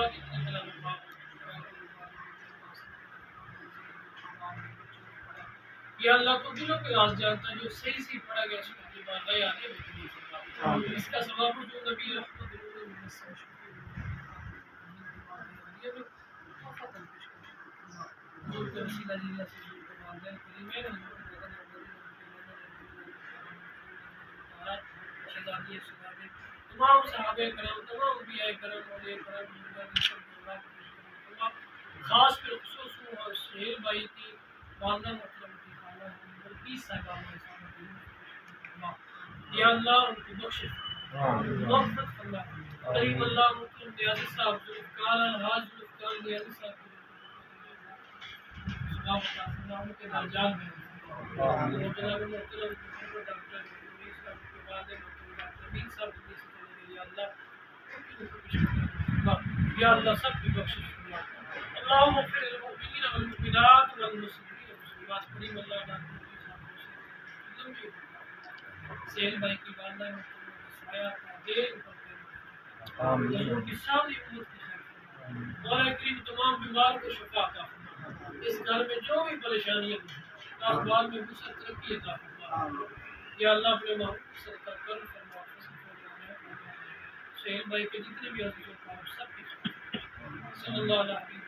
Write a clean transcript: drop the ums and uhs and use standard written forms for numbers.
اتنے کلام پاک یا اللہ کو دلوں پہ راز جانتا ہے جو صحیح سے پڑھا گیا اس کو اپنی بارگاہ آنے میں قبول فرما اس کا ثواب جو نبی رحمت تمام صحابہ کرام تمام انبیاء کرام اولیاء کرام خاص کر خصوص سہیل بھائی کی والدہ محترم کی خالہ بلقیس صاحبہ یا اللہ ان کو بخش مغفرت فرما کریم اللہ محترم نیازی صاحب ذوالفقار الحاج ذوالفقار نیازی صاحب صبح بتا فرما ان کے درجات میں جناب محترم ڈاکٹر منیر صاحب کے والد محترم ڈاکٹر امین صاحب یا اللہ یا اللہ سب کی بخشش فرما اللهم اغفر للمؤمنين والمؤمنات والمسلمين والمسلمات کریم اللہ ڈاکٹر سہیل بھائی کی والدہ سایہ دے آمین کی ساری امت کی خیر مولا کریم تمام بیمار کو شفا عطا فرما اس گھر میں جو بھی پریشانیاں ہیں کاروبار میں وسعت ترقی عطا فرما یا اللہ اپنے محبوب صدقہ کرم فرما سہیل بھائی کے جتنے بھی عزیز و اقارب سب کی صلی اللہ علیہ وسلم